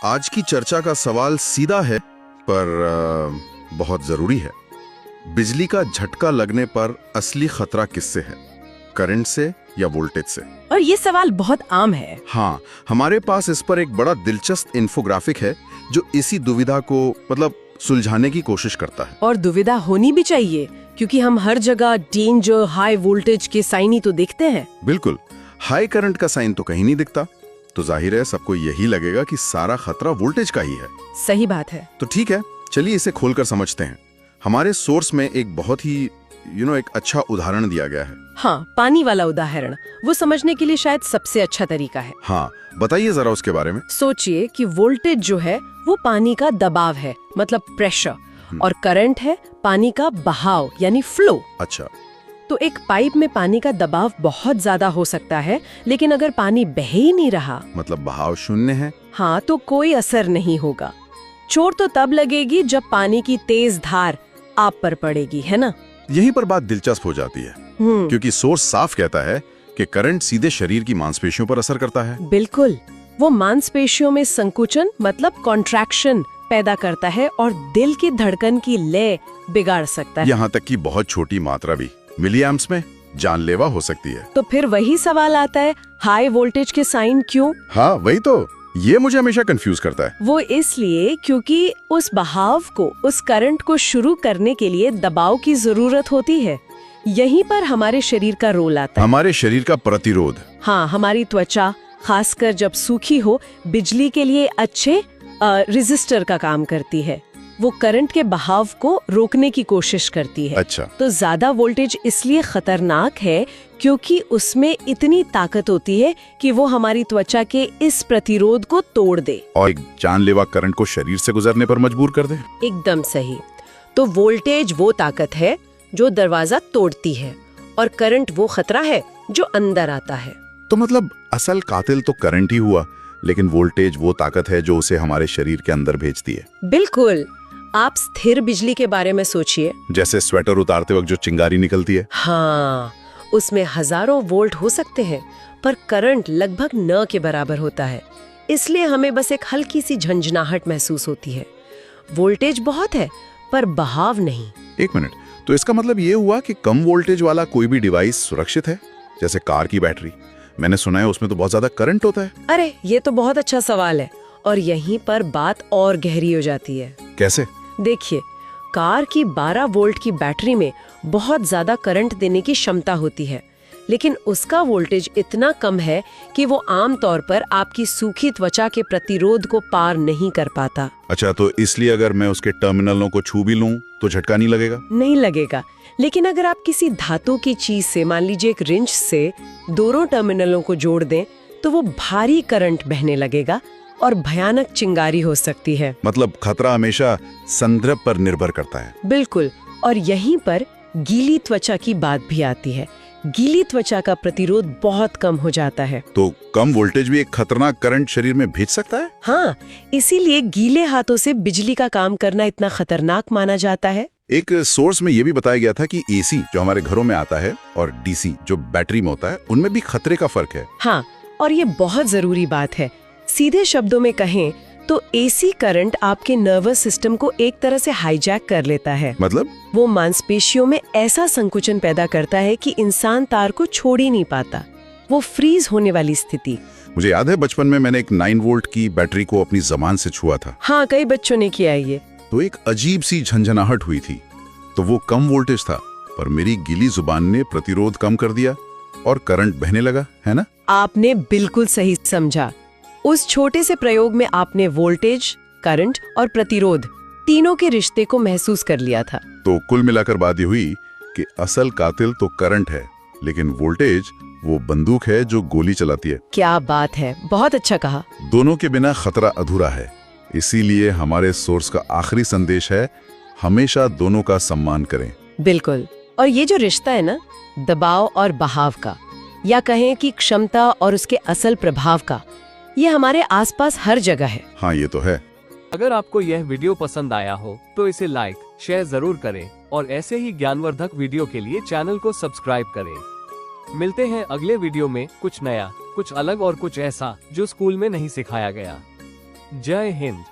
आज की चर्चा का सवाल सीधा है पर बहुत जरूरी है। बिजली का झटका लगने पर असली खतरा किससे है, करंट से या वोल्टेज से? और ये सवाल बहुत आम है। हाँ, हमारे पास इस पर एक बड़ा दिलचस्प इन्फोग्राफिक है जो इसी दुविधा को सुलझाने की कोशिश करता है। और दुविधा होनी भी चाहिए, क्योंकि हम हर जगह डेंजर, हाई वोल्टेज के साइन ही तो देखते हैं। बिल्कुल, हाई करंट का साइन तो कहीं नहीं दिखता, तो जाहिर है सबको यही लगेगा कि सारा खतरा वोल्टेज का ही है। सही बात है। तो ठीक है, चलिए इसे खोलकर समझते हैं। हमारे सोर्स में एक बहुत ही एक अच्छा उदाहरण दिया गया है। हाँ, पानी वाला उदाहरण, वो समझने के लिए शायद सबसे अच्छा तरीका है। हाँ, बताइए जरा उसके बारे में। सोचिए कि वोल्टेज जो है वो पानी का दबाव है, मतलब प्रेशर, और करंट है पानी का बहाव यानी फ्लो। अच्छा, तो एक पाइप में पानी का दबाव बहुत ज्यादा हो सकता है, लेकिन अगर पानी बह ही नहीं रहा, मतलब बहाव शून्य है, हाँ, तो कोई असर नहीं होगा। चोट तो तब लगेगी जब पानी की तेज धार आप पर पड़ेगी, है ना? यहीं पर बात दिलचस्प हो जाती है, क्योंकि सोर्स साफ कहता है कि करंट सीधे शरीर की मांसपेशियों पर असर करता है। बिल्कुल, वो मांसपेशियों में संकुचन मतलब कॉन्ट्रैक्शन पैदा करता है और दिल की धड़कन की लय बिगाड़ सकता है। यहाँ तक कि बहुत छोटी मात्रा भी मिलीएम्प्स में जानलेवा हो सकती है। तो फिर वही सवाल आता है, हाई वोल्टेज के साइन क्यों? हाँ, वही तो, ये मुझे हमेशा कंफ्यूज करता है। वो इसलिए क्योंकि उस बहाव को, उस करंट को शुरू करने के लिए दबाव की जरूरत होती है। यहीं पर हमारे शरीर का रोल आता है। हमारे शरीर का प्रतिरोध। हाँ, हमारी त्वचा, खासकर जब सूखी हो, बिजली के लिए अच्छे रेजिस्टर का काम करती है। वो करंट के बहाव को रोकने की कोशिश करती है। अच्छा, तो ज्यादा वोल्टेज इसलिए खतरनाक है क्योंकि उसमें इतनी ताकत होती है कि वो हमारी त्वचा के इस प्रतिरोध को तोड़ दे और एक जानलेवा करंट को शरीर से गुजरने पर मजबूर कर दे। एकदम सही। तो वोल्टेज वो ताकत है जो दरवाजा तोड़ती है, और करंट वो खतरा है जो अंदर आता है। तो मतलब असल कातिल तो करंट ही हुआ, लेकिन वोल्टेज वो ताकत है जो उसे हमारे शरीर के अंदर भेजती है। बिल्कुल। आप स्थिर बिजली के बारे में सोचिए, जैसे स्वेटर उतारते वक्त जो चिंगारी निकलती है। हाँ, उसमें हजारों वोल्ट हो सकते हैं, पर करंट लगभग न के बराबर होता है। इसलिए हमें बस एक हल्की सी झंझनाहट महसूस होती है। वोल्टेज बहुत है पर बहाव नहीं। एक मिनट, तो इसका मतलब ये हुआ कि कम वोल्टेज वाला कोई भी डिवाइस सुरक्षित है, जैसे कार की बैटरी? मैंने सुना है उसमें तो बहुत ज्यादा करंट होता है। अरे, ये तो बहुत अच्छा सवाल है, और यहीं पर बात और गहरी हो जाती है। कैसे? देखिए, कार की 12 वोल्ट की बैटरी में बहुत ज्यादा करंट देने की क्षमता होती है, लेकिन उसका वोल्टेज इतना कम है कि वो आम तौर पर आपकी सूखी त्वचा के प्रतिरोध को पार नहीं कर पाता। अच्छा, तो इसलिए अगर मैं उसके टर्मिनलों को छू भी लूं तो झटका नहीं लगेगा? नहीं लगेगा, लेकिन अगर आप किसी धातु की चीज से, मान लीजिए एक रिंच से, दोनों टर्मिनलों को जोड़ दें तो वो भारी करंट बहने लगेगा और भयानक चिंगारी हो सकती है। मतलब खतरा हमेशा संदर्भ पर निर्भर करता है। बिल्कुल, और यहीं पर गीली त्वचा की बात भी आती है। गीली त्वचा का प्रतिरोध बहुत कम हो जाता है। तो कम वोल्टेज भी एक खतरनाक करंट शरीर में भेज सकता है? हाँ, इसीलिए गीले हाथों से बिजली का काम करना इतना खतरनाक माना जाता है। एक सोर्स में ये भी बताया गया था कि एसी जो हमारे घरों में आता है और डीसी जो बैटरी में होता है, उनमें भी खतरे का फर्क है। हाँ, और ये बहुत जरूरी बात है। सीधे शब्दों में कहें तो एसी करंट आपके नर्वस सिस्टम को एक तरह से हाईजैक कर लेता है। मतलब? वो मांसपेशियों में ऐसा संकुचन पैदा करता है कि इंसान तार को छोड़ ही नहीं पाता। वो फ्रीज होने वाली स्थिति। मुझे याद है बचपन में मैंने एक 9 वोल्ट की बैटरी को अपनी ज़बान से छुआ था। हाँ, कई बच्चों ने किया ये। तो एक अजीब सी झंझनाहट हुई थी। तो वो कम वोल्टेज था, पर मेरी गीली जुबान ने प्रतिरोध कम कर दिया और करंट बहने लगा, है ना? आपने बिल्कुल सही समझा। उस छोटे से प्रयोग में आपने वोल्टेज, करंट और प्रतिरोध तीनों के रिश्ते को महसूस कर लिया था। तो कुल मिलाकर बात ये हुई कि असल कातिल तो करंट है, लेकिन वोल्टेज वो बंदूक है जो गोली चलाती है। क्या बात है, बहुत अच्छा कहा। दोनों के बिना खतरा अधूरा है। इसीलिए हमारे सोर्स का आखिरी संदेश है, हमेशा दोनों का सम्मान करें। बिल्कुल, और ये जो रिश्ता है ना, दबाव और बहाव का, या कहें कि क्षमता और उसके असल प्रभाव का, ये हमारे आसपास हर जगह है। हाँ, ये तो है। अगर आपको यह वीडियो पसंद आया हो तो इसे लाइक, शेयर जरूर करें और ऐसे ही ज्ञानवर्धक वीडियो के लिए चैनल को सब्सक्राइब करें। मिलते हैं अगले वीडियो में, कुछ नया, कुछ अलग और कुछ ऐसा जो स्कूल में नहीं सिखाया गया। जय हिंद।